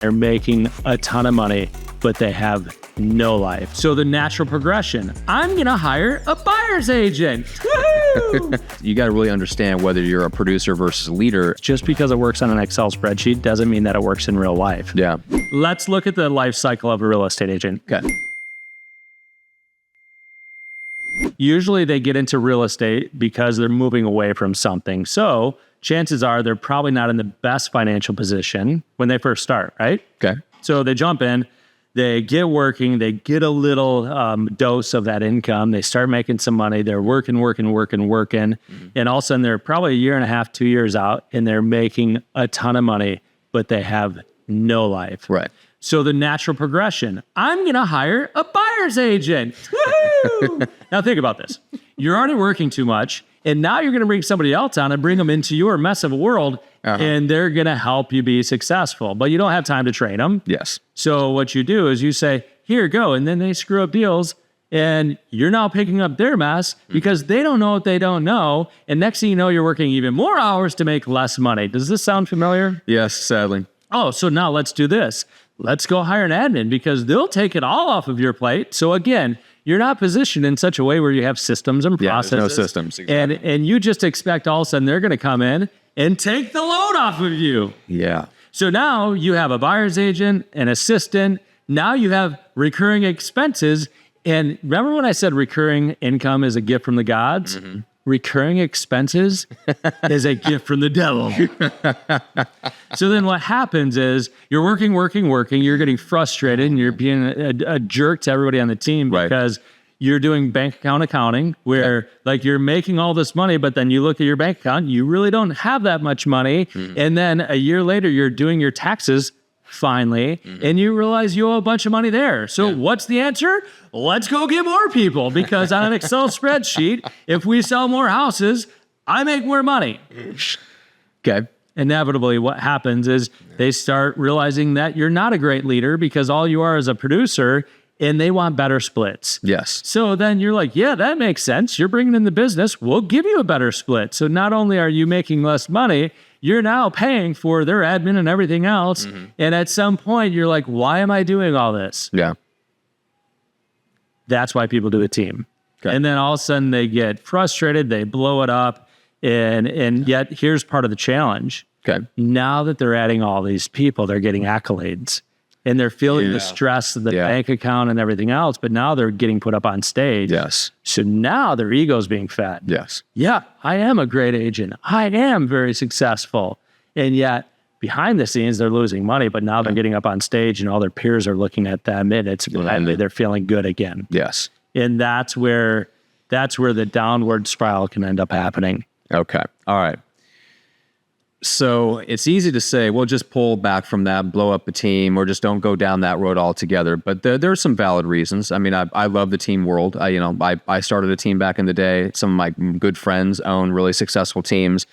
They're making a ton of money, but they have no life. So the natural progression, I'm gonna hire a buyer's agent. Woo-hoo! You got to really understand whether you're a producer versus a leader. Just because it works on an Excel spreadsheet doesn't mean that it works in real life. Yeah. Let's look at the life cycle of a real estate agent. Okay. Usually they get into real estate because they're moving away from something. So chances are they're probably not in the best financial position when they first start, right? Okay. So they jump in, they get working, they get a little dose of that income. They start making some money. They're working. And all of a sudden they're probably a year and a half, 2 years out, and they're making a ton of money, but they have no life. Right. So the natural progression, I'm going to hire a buyer's agent. Woo-hoo! Now think about this. You're already working too much, and now you're going to bring somebody else on and bring them into your mess of a world, and they're going to help you be successful. But you don't have time to train them. Yes. So what you do is you say, here, go. And then they screw up deals, and you're now picking up their mess because they don't know what they don't know. And next thing you know, you're working even more hours to make less money. Does this sound familiar? Yes, sadly. Oh, so now let's do this. Let's go hire an admin because they'll take it all off of your plate. So again, you're not positioned in such a way where you have systems and processes. There's no systems. Exactly. And you just expect all of a sudden they're going to come in and take the load off of you. Yeah. So now you have a buyer's agent, an assistant. Now you have recurring expenses. And remember when I said recurring income is a gift from the gods? Mm-hmm. Recurring expenses is a gift from the devil. So then what happens is you're working, you're getting frustrated, and you're being a jerk to everybody on the team because you're doing bank account accounting where like you're making all this money, but then you look at your bank account, you really don't have that much money. And then a year later, you're doing your taxes finally, and you realize you owe a bunch of money there. So what's the answer? Let's go get more people, because on an Excel spreadsheet, if we sell more houses, I make more money. Okay. Inevitably, what happens is they start realizing that you're not a great leader because all you are is a producer, and they want better splits. Yes. So then you're like, yeah, that makes sense. You're bringing in the business. We'll give you a better split. So not only are you making less money, you're now paying for their admin and everything else. And at some point, you're like, why am I doing all this? Yeah. That's why people do a team. Okay. And then all of a sudden they get frustrated, they blow it up. And yet here's part of the challenge. Okay. Now that they're adding all these people, they're getting accolades. And they're feeling the stress of the bank account and everything else, but now they're getting put up on stage. Yes. So now their ego's being fed. Yes. Yeah, I am a great agent. I am very successful. And yet behind the scenes, they're losing money, but now they're getting up on stage and all their peers are looking at them and they're feeling good again. Yes. And that's where the downward spiral can end up happening. Okay. All right. So it's easy to say, well, just pull back from that, blow up a team, or just don't go down that road altogether. But there are some valid reasons. I mean, I love the team world. I started a team back in the day. Some of my good friends own really successful teams.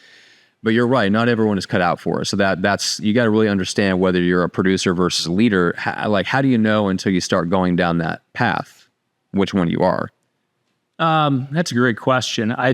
But you're right. Not everyone is cut out for it. So that's you got to really understand whether you're a producer versus a leader. How do you know until you start going down that path, which one you are? That's a great question. I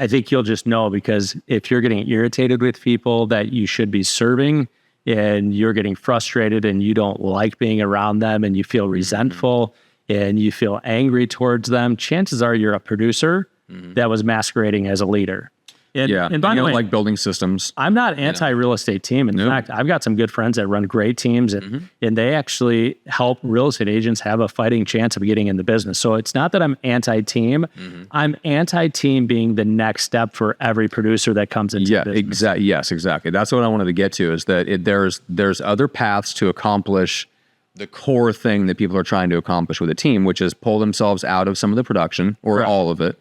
think you'll just know, because if you're getting irritated with people that you should be serving and you're getting frustrated and you don't like being around them and you feel resentful and you feel angry towards them, chances are you're a producer that was masquerading as a leader. And by the way, like building systems. I'm not anti-real estate team. In fact, I've got some good friends that run great teams, and they actually help real estate agents have a fighting chance of getting in the business. So it's not that I'm anti-team. I'm anti-team being the next step for every producer that comes into the business. Exactly. Yes, exactly. That's what I wanted to get to, is that there's other paths to accomplish the core thing that people are trying to accomplish with a team, which is pull themselves out of some of the production or all of it.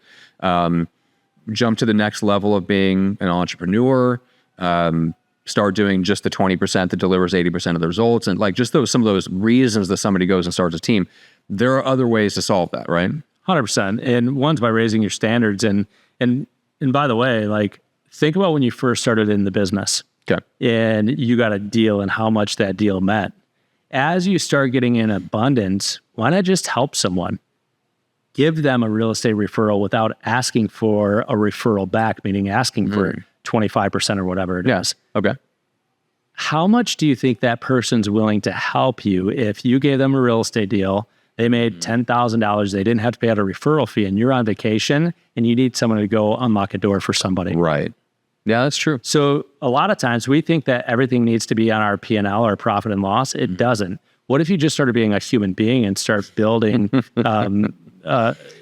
Jump to the next level of being an entrepreneur, start doing just the 20% that delivers 80% of the results. And like just some of those reasons that somebody goes and starts a team, there are other ways to solve that, right? 100%. And one's by raising your standards. And by the way, like think about when you first started in the business and you got a deal and how much that deal meant. As you start getting in abundance, why not just help someone? Give them a real estate referral without asking for a referral back, meaning asking for 25% or whatever it is. Okay. how much do you think that person's willing to help you if you gave them a real estate deal, they made $10,000, they didn't have to pay out a referral fee, and you're on vacation and you need someone to go unlock a door for somebody? Right. Yeah, that's true. So a lot of times we think that everything needs to be on our P&L or profit and loss. It doesn't. What if you just started being a human being and start building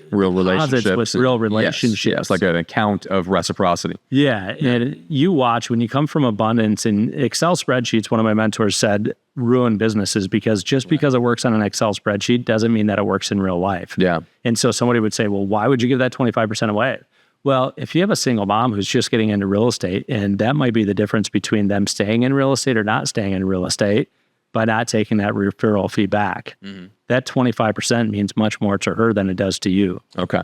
real relationships with real relationships? Yes, like an account of reciprocity. Yeah. And you watch when you come from abundance, and Excel spreadsheets, one of my mentors said, ruin businesses, because just because it works on an Excel spreadsheet doesn't mean that it works in real life. Yeah. And so somebody would say, well, why would you give that 25% away? Well, if you have a single mom who's just getting into real estate, and that might be the difference between them staying in real estate or not staying in real estate, by not taking that referral fee back, that 25% means much more to her than it does to you. Okay.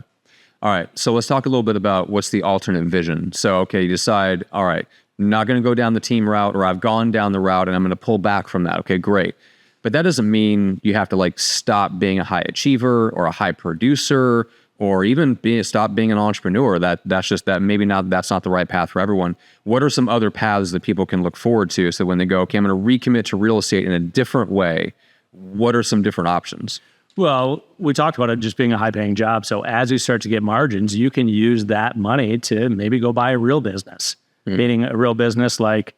All right. So let's talk a little bit about what's the alternate vision. So, okay, you decide, all right, I'm not going to go down the team route, or I've gone down the route and I'm going to pull back from that. Okay, great. But that doesn't mean you have to like stop being a high achiever or a high producer, or even stop being an entrepreneur. That's just that maybe not, that's not the right path for everyone. What are some other paths that people can look forward to, so when they go, okay, I'm going to recommit to real estate in a different way, what are some different options? Well, we talked about it just being a high paying job. So as you start to get margins, you can use that money to maybe go buy a real business, meaning a real business like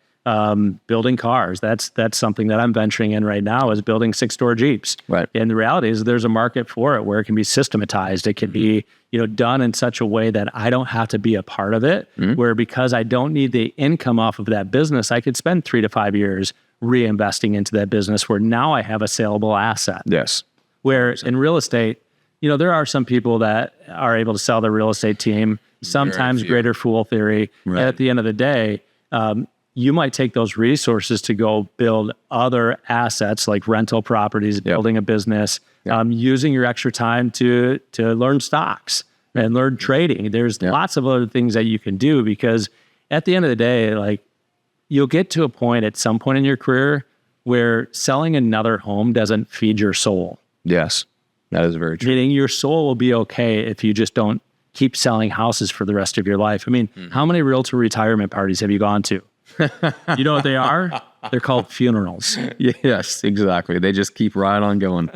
building cars. That's something that I'm venturing in right now, is building 6-door Jeeps. Right. And the reality is there's a market for it where it can be systematized. It can be, done in such a way that I don't have to be a part of it, where because I don't need the income off of that business, I could spend 3 to 5 years reinvesting into that business, where now I have a saleable asset. Yes. Where in real estate, there are some people that are able to sell their real estate team, sometimes greater fool theory. Right. And at the end of the day, you might take those resources to go build other assets like rental properties, building a business, using your extra time to learn stocks and learn trading. There's lots of other things that you can do, because at the end of the day, like, you'll get to a point at some point in your career where selling another home doesn't feed your soul. Yes, that is very true. Meaning your soul will be okay if you just don't keep selling houses for the rest of your life. I mean, how many realtor retirement parties have you gone to? You know what they are? They're called funerals. Yes, exactly. They just keep right on going.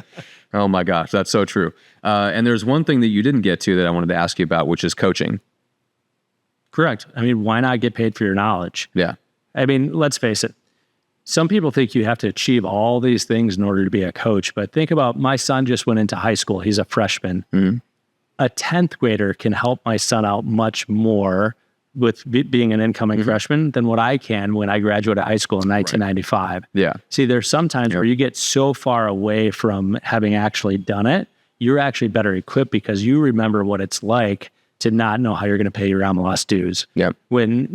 Oh my gosh, that's so true. And there's one thing that you didn't get to that I wanted to ask you about, which is coaching. Correct. I mean, why not get paid for your knowledge? Yeah. I mean, let's face it. Some people think you have to achieve all these things in order to be a coach. But think about, my son just went into high school. He's a freshman. A 10th grader can help my son out much more with being an incoming freshman than what I can when I graduated high school in 1995. Yeah. See, there's sometimes where you get so far away from having actually done it, you're actually better equipped because you remember what it's like to not know how you're going to pay your MLS dues. Yeah. When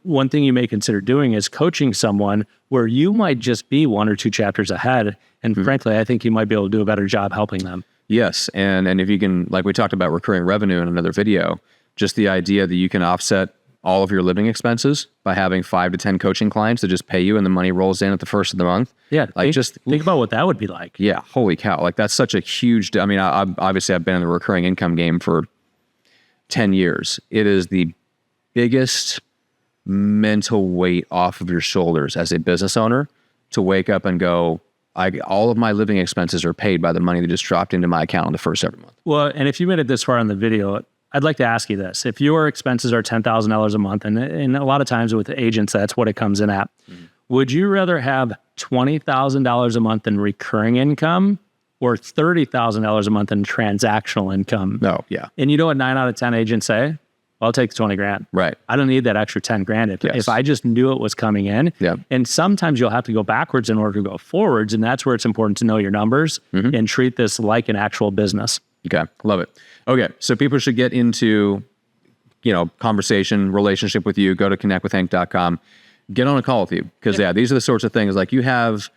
one thing you may consider doing is coaching someone where you might just be 1 or 2 chapters ahead. And frankly, I think you might be able to do a better job helping them. Yes. And if you can, like we talked about recurring revenue in another video, just the idea that you can offset all of your living expenses by having 5 to 10 coaching clients that just pay you and the money rolls in at the first of the month. Yeah. Like think about what that would be like. Yeah. Holy cow. Like that's such a huge, I mean, obviously I've been in the recurring income game for 10 years. It is the biggest mental weight off of your shoulders as a business owner to wake up and go, all of my living expenses are paid by the money that just dropped into my account on the first every month. Well, and if you made it this far in the video, I'd like to ask you this. If your expenses are $10,000 a month, and a lot of times with agents, that's what it comes in at, would you rather have $20,000 a month in recurring income or $30,000 a month in transactional income? No, yeah. And you know what 9 out of 10 agents say? Well, I'll take the 20 grand. Right. I don't need that extra 10 grand if I just knew it was coming in. Yeah. And sometimes you'll have to go backwards in order to go forwards. And that's where it's important to know your numbers and treat this like an actual business. Okay. Love it. Okay. So people should get into, conversation, relationship with you. Go to connectwithhank.com. Get on a call with you. Because these are the sorts of things like you have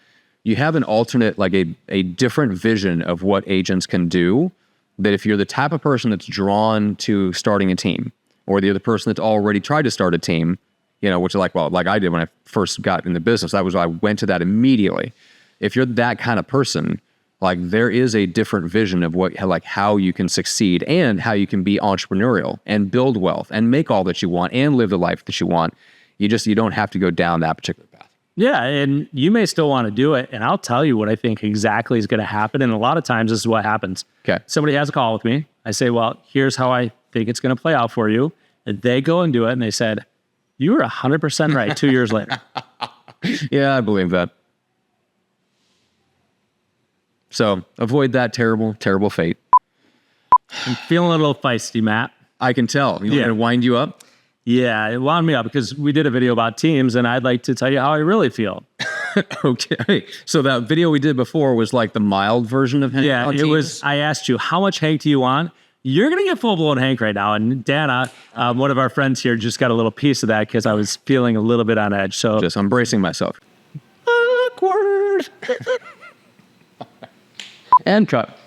an alternate, like a different vision of what agents can do, that if you're the type of person that's drawn to starting a team, or the other person that's already tried to start a team, which is like I did when I first got in the business. I went to that immediately. If you're that kind of person, like there is a different vision of how you can succeed and how you can be entrepreneurial and build wealth and make all that you want and live the life that you want. You don't have to go down that particular path. Yeah, and you may still want to do it, and I'll tell you what I think exactly is going to happen. And a lot of times, this is what happens. Okay. Somebody has a call with me. I say, well, here's how I think it's going to play out for you. And they go and do it, and they said, you were 100% right 2 years later. Yeah, I believe that. So avoid that terrible, terrible fate. I'm feeling a little feisty, Matt. I can tell. You want to wind you up? Yeah, it wound me up because we did a video about teams, and I'd like to tell you how I really feel. Okay. So that video we did before was like the mild version of Hank. Yeah, on it teams? was. I asked you, how much Hank do you want? You're going to get full-blown Hank right now. And Dana, one of our friends here, just got a little piece of that because I was feeling a little bit on edge. So Just I'm bracing myself. awkward. And cut.